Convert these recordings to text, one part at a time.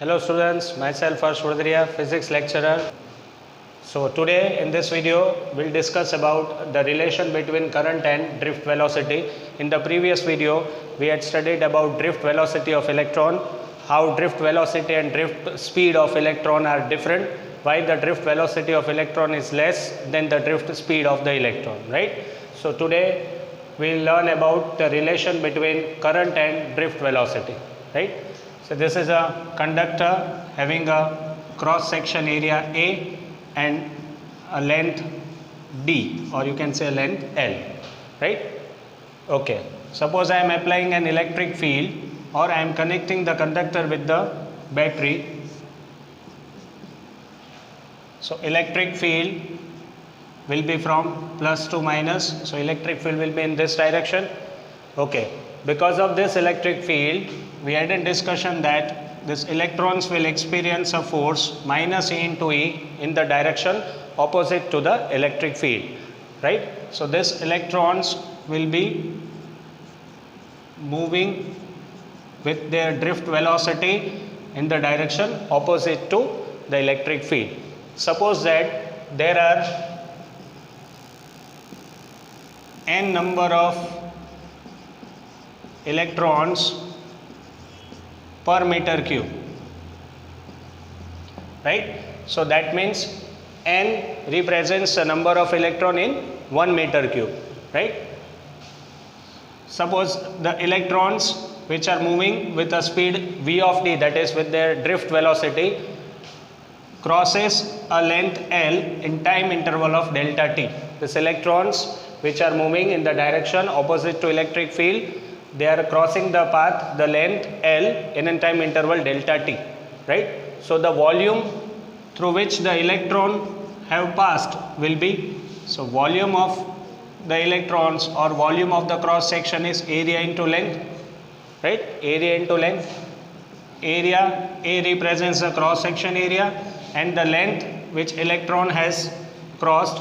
Hello students, myself Harsh Vodria, physics lecturer. So today in this video we'll discuss about the relation between current and drift velocity. In the previous video we had studied about drift velocity of electron, how drift velocity and drift speed of electron are different, why the drift velocity of electron is less than the drift speed of the electron, right? So today we'll learn about the relation between current and drift velocity, right? So this is a conductor having a cross section area A and a length D, or you can say length L, right? Okay, suppose I am applying an electric field, or I am connecting the conductor with the battery. So electric field will be from plus to minus, so electric field will be in this direction. Okay, because of this electric field we had a discussion that this electrons will experience a force minus E into E in the direction opposite to the electric field, right? So this electrons will be moving with their drift velocity in the direction opposite to the electric field. Suppose that there are n number of electrons per meter cube, right? So that means n represents the number of electron in 1 meter cube, right? Suppose the electrons which are moving with a speed v of d, that is with their drift velocity, crosses a length L in time interval of delta t. These electrons which are moving in the direction opposite to electric field, they are crossing the path, the length L in a time interval delta t, right? So the volume through which the electron have passed will be, so volume of the electrons or volume of the cross section is area into length, right? Area into length. Area A represents the cross section area, and the length which electron has crossed,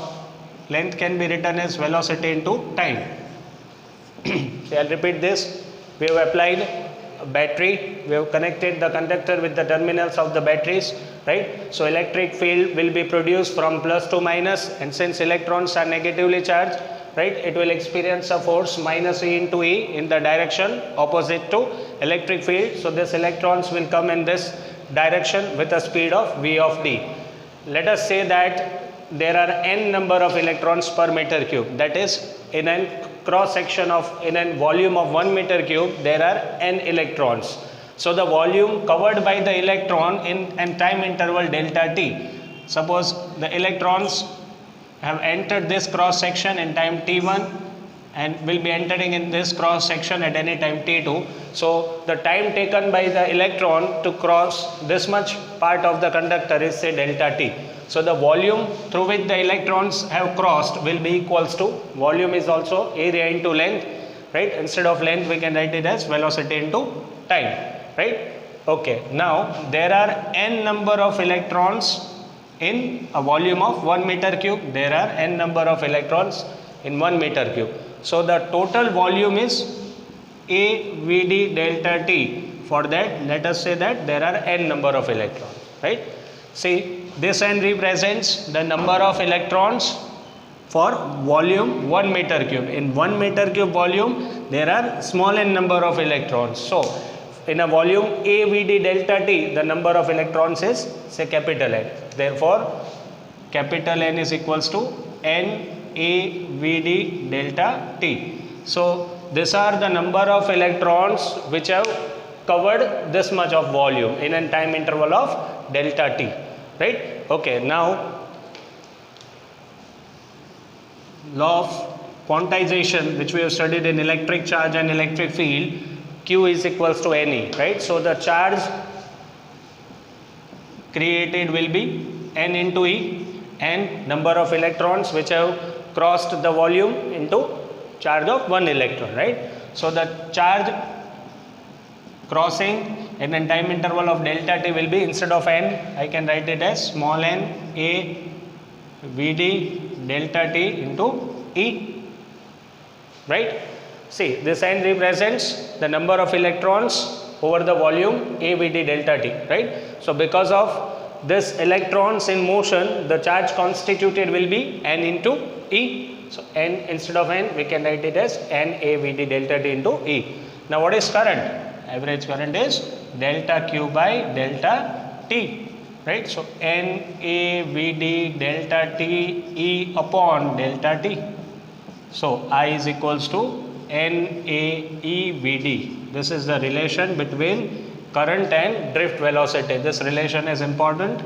length can be written as velocity into time. So I'll repeat this. We have applied a battery, we have connected the conductor with the terminals of the batteries, right? So electric field will be produced from plus to minus, and since electrons are negatively charged, right, it will experience a force minus E into E in the direction opposite to electric field. So this electrons will come in this direction with a speed of V of d. Let us say that there are n number of electrons per meter cube, that is in a cross section of, in a volume of 1 meter cube, there are n electrons. So the volume covered by the electron in a time interval delta t, suppose the electrons have entered this cross section in time t1 and will be entering in this cross section at any time t2. So the time taken by the electron to cross this much part of the conductor is, say, delta t. So the volume through which the electrons have crossed will be equals to, volume is also area into length, right? Instead of length we can write it as velocity into time, right? Okay, now there are n number of electrons in a volume of 1 meter cube. There are n number of electrons in 1 meter cube. So the total volume is A Vd delta t. For that, let us say that there are n number of electrons, right? See, this n represents the number of electrons for volume 1 meter cube. In 1 meter cube volume, there are small n number of electrons. So in a volume A Vd delta t, the number of electrons is, say, capital N. Therefore, capital N is equals to N A Vd delta t. So these are the number of electrons which have covered this much of volume in a time interval of delta t, right? Okay, now law of quantization which we have studied in electric charge and electric field, Q is equals to Ne, right? So the charge created will be N into E, and number of electrons which have crossed the volume into charge of 1 electron, right? So the charge crossing in a time interval of delta t will be, instead of n, I can write it as small n A Vd delta t into E, right? See, this n represents the number of electrons over the volume AVD delta T, right? So because of this electrons in motion, the charge constituted will be N into E. So N instead of N, we can write it as NAVD delta T into E. Now what is current? Average current is delta Q by delta T, right? So NAVD delta T E upon delta T. So I is equals to NAEVD. This is the relation between current and drift velocity. This relation is important.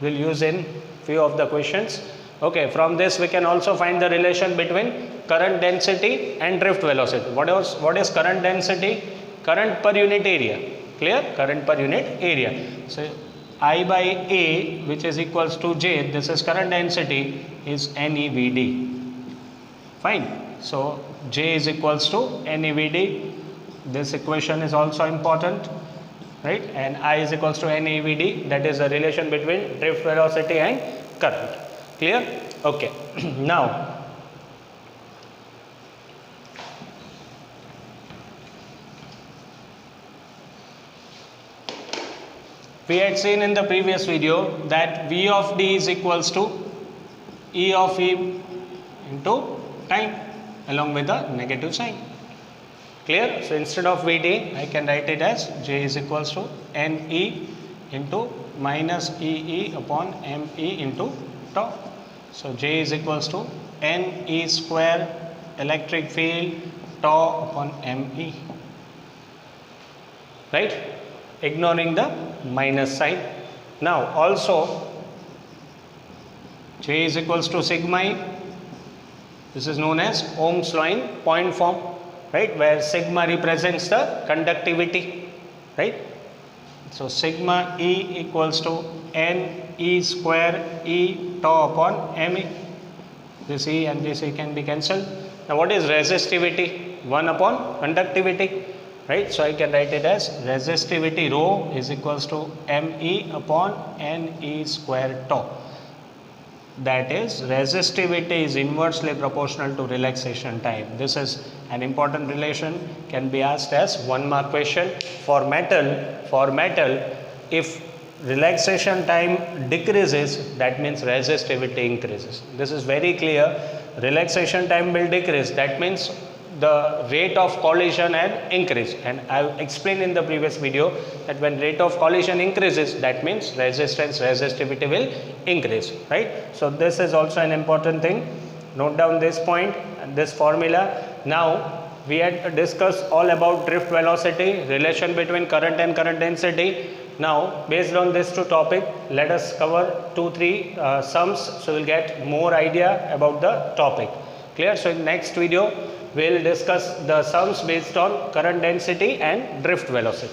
We'll use in few of the questions. Okay, from this we can also find the relation between current density and drift velocity. What is current density? Current per unit area. Clear? Current per unit area. So I by A, which is equals to J, this is current density, is NEVD. Fine. So J is equals to NEVD. This equation is also important, right? And I is equals to NEVD. That is the relation between drift velocity and current. Clear? Okay. Now we had seen in the previous video that V of D is equals to E of E into time along with the negative sign. Clear? So instead of Vd, I can write it as J is equals to Ne into minus EE upon Me into tau. So J is equals to Ne square electric field tau upon Me. Right? Ignoring the minus sign. Now also J is equals to sigma E. This is known as Ohm's law in point form, right, where sigma represents the conductivity, right? So sigma E equals to Ne square E tau upon Me. This E and this E can be cancelled. Now what is resistivity? 1 upon conductivity, right? So I can write it as resistivity rho is equals to Me upon Ne square tau. That is, resistivity is inversely proportional to relaxation time. This is an important relation, can be asked as 1 mark question. For metal, if relaxation time decreases, that means resistivity increases. This is very clear. Relaxation time will decrease, that means the rate of collision had increased, and I have explained in the previous video that when rate of collision increases, that means resistivity will increase, right? So this is also an important thing. Note down this point and this formula. Now we had discussed all about drift velocity, relation between current and current density. Now based on this two topic, let us cover 2-3 sums, so we'll get more idea about the topic. Clear? So in next video we will discuss the sums based on current density and drift velocity.